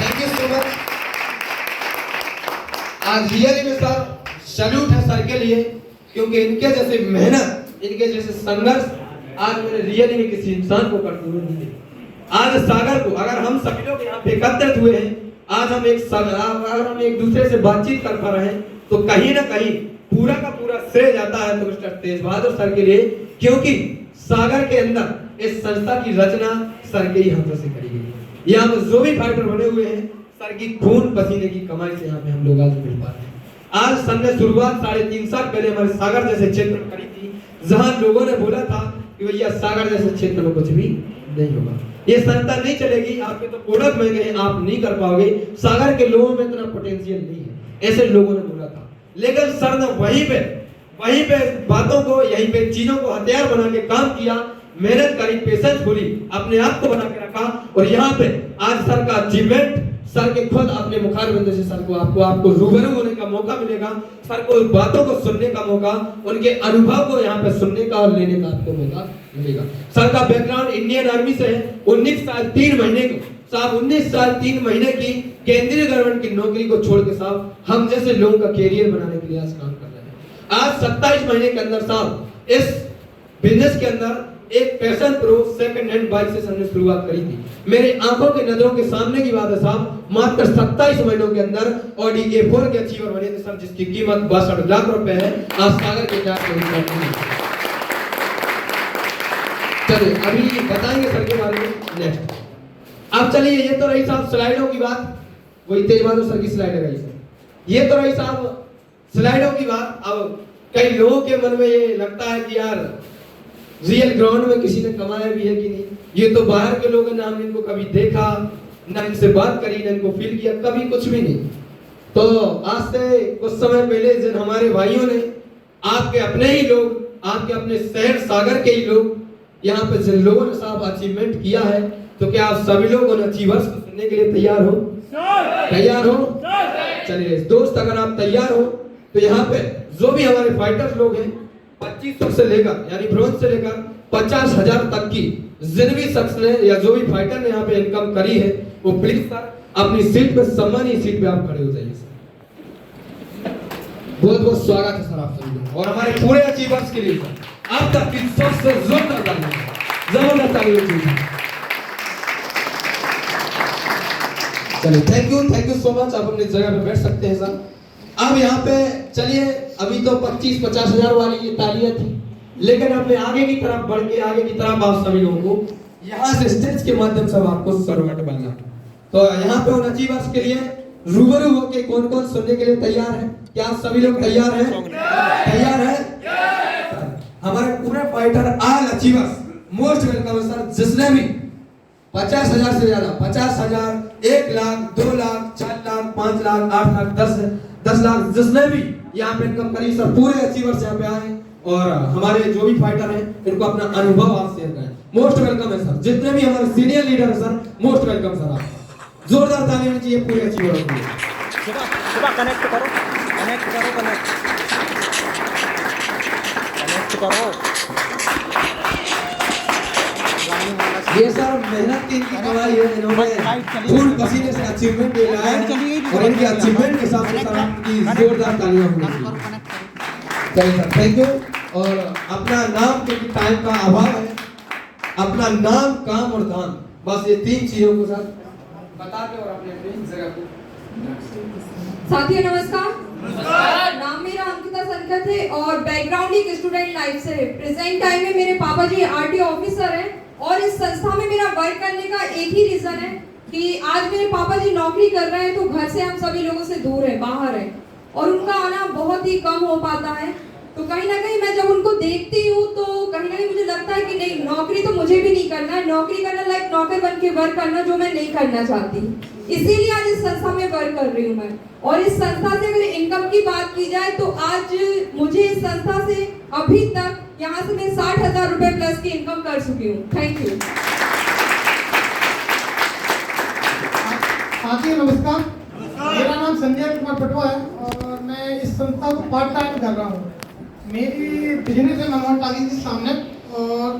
Thank you so much. आज रियली में सर सैल्यूट है सर के लिए, क्योंकि इनके जैसे मेहनत, इनके जैसे संघर्ष आज मैंने रियली में किसी इंसान को करते हुए नहीं देखा। आज सागर को अगर हम सभी लोग यहाँ पे एकत्रित हुए हैं, आज हम अगर हम एक दूसरे से बातचीत कर पा रहे हैं, तो कहीं ना कहीं पूरा का पूरा श्रेय जाता है तो मिस्टर तेज बहादुर सर के लिए, क्योंकि सागर के अंदर इस संस्था की रचना सर के ही हाथों से करी गई। यहाँ पर जो भी फाइटर बने हुए हैं सर की खून पसीने की कमाई से यहाँ पे हम लोग आज मिल पा रहे हैं। आज सर ने शुरुआत 3.5 साल पहले हमारे सागर जैसे क्षेत्र में करी थी, जहां लोगों ने बोला था कि भैया सागर जैसे क्षेत्र में कुछ भी नहीं होगा, ये संस्था नहीं चलेगी, आपके तो प्रोडक्ट महंगे हैं, आप नहीं कर पाओगे, सागर के लोगों में इतना पोटेंशियल नहीं है, ऐसे लोगों ने बोला था। लेकिन सर ने वहीं पे बातों को, यहीं पे चीजों को हथियार बना के काम किया, मेहनत करी, पेशेंस बोली, अपने आप को बना के रखा। और यहाँ पे आज सर का अचीवमेंट, सर के खुद अपने मुखारबिंद से सर को आपको रूबरू होने का मौका मिलेगा, सर को बातों को सुनने का मौका, उनके अनुभव को यहाँ पे सुनने का और लेने का आपको मौका मिलेगा। सर का बैकग्राउंड इंडियन आर्मी से है। 19 साल 3 महीने को साहब 19 साल 3 महीने की केंद्रीय गवर्नमेंट की नौकरी को छोड़ के साहब हम जैसे लोगों का कैरियर बनाने के लिए आज काम कर रहे हैं। आज 27 महीने के अंदर साहब इस बिजनेस के अंदर एक passion pro second hand bike से हमने शुरुआत करी थी। मेरे आंखों के नजरों के सामने की बात है साहब, मात्र 27 महीनों के अंदर ऑडी A4 के अचीवर बने थे सर, जिसकी कीमत 62 लाख रुपए है। आज सागर के क्या चलिए अभी बताएंगे सर के बारे में नेक्स्ट। अब चलिए, ये तो रही साहब स्लाइडों की बात, वही तेज बहादुर सर की स्लाइड है। ये तो रही साहब स्लाइडों की बात, अब कई लोगों के मन में ये लगता है कि यार रियल ग्राउंड में किसी ने कमाया भी है कि नहीं। ये तो बाहर के लोग हैं, ना हमने इनको कभी देखा, ना इनसे बात करी, ना इनको फील किया, कभी कुछ भी नहीं। तो आज से कुछ समय पहले जिन हमारे भाइयों ने, आपके अपने ही लोग, आपके अपने शहर सागर के ही लोग, यहाँ पे जिन लोगों ने साहब अचीवमेंट किया है, तो क्या आप सभी लोग उन अचीवर्स को सुनने के लिए तैयार हो? तैयार हो? चलिए दोस्त, अगर आप तैयार हो तो यहाँ पे जो भी हमारे फाइटर्स लोग हैं, 2500 से लेकर यानी ब्रॉन्ज से लेकर 50,000 तक की जिन भी शख्स ने या जो भी फाइटर ने यहाँ पे इनकम करी है, वो प्लीज सर अपनी सीट पे, सम्मानीय सीट पे आप खड़े हो जाइए सर। बहुत बहुत स्वागत है सर आप सभी का, और हमारे पूरे अचीवर्स के लिए सर आप तक की सबसे जोरदार तालियां, जबरदस्त तालियां। चलिए थैंक यू सो मच। आप अपनी जगह पे बैठ सकते हैं सर। अब यहाँ पे चलिए, अभी तो 25-50 हजार वाली ये तालियां थी, लेकिन अपने आगे की तरफ बढ़ के, आगे की तरफ आप सभी लोगों को यहाँ से स्टेज के माध्यम से आपको सर्वेंट बनना। तो यहाँ पे उन अचीवर्स के लिए रूबरू होके कौन कौन सुनने के लिए तैयार है? क्या आप सभी लोग तैयार हैं? तैयार है? हमारे पूरे fighter all achievers most welcome है सर। जिसने भी 50,000 से ज्यादा, 50,000, 1 लाख, 2 लाख, 4 लाख, 5 लाख, 8 लाख, 10 लाख, जिसने भी यहाँ पे इनकम करी सर, पूरे अचीवर्स यहाँ पे आए और हमारे जो भी फाइटर हैं इनको अपना अनुभव आप शेयर करें। मोस्ट वेलकम है सर। जितने भी हमारे सीनियर लीडर है सर, मोस्ट वेलकम सर। आप जोरदार ताली होनी चाहिए पूरे अचीवर्स के लिए। सुबह कनेक्ट करो। ये सर मेहनत की इनकी कमाई है, इन्होंने खून पसीने से अचीवमेंट ले लाया है और इनके अचीवमेंट के साथ साथ आपकी जोरदार तालियां होनी चाहिए। चलिए सर, थैंक यू। और अपना नाम, क्योंकि टाइम का अभाव है, अपना नाम, काम और दान, बस ये 3 चीजों को सर बता के और अपने अपनी जगह को। साथियों नमस्कार। नाम मेरा अंकिता संकट है और बैकग्राउंड एक स्टूडेंट लाइफ से है। प्रेजेंट टाइम में मेरे पापा जी आरटीओ ऑफिसर हैं और इस संस्था में मेरा वर्क करने का एक ही रीजन है कि आज मेरे पापा जी नौकरी कर रहे हैं, तो घर से हम सभी लोगों से दूर है, बाहर है, और उनका आना बहुत ही कम हो पाता है। तो कहीं ना कहीं मैं जब उनको देखती हूँ तो कहीं ना कहीं मुझे लगता है कि नहीं, नौकरी तो मुझे भी नहीं करना है। नौकरी करना लाइक नौकर बन के वर्क करना, जो मैं नहीं करना चाहती। इसीलिए आज इस संस्था में वर्क कर रही हूँ मैं। और इस संस्था से अगर इनकम की बात की जाए तो आज मुझे इस संस्था से अभी तक यहाँ से मैं 60,000 रुपए प्लस की इनकम कर चुकी हूँ। Thank you. साथियों नमस्कार। मेरा नाम संजय कुमार पटवा है और मैं इस संस्था को पार्ट टाइम कर रहा हूँ। मेरी बिजनेस है मनोहर टागी के सामने, और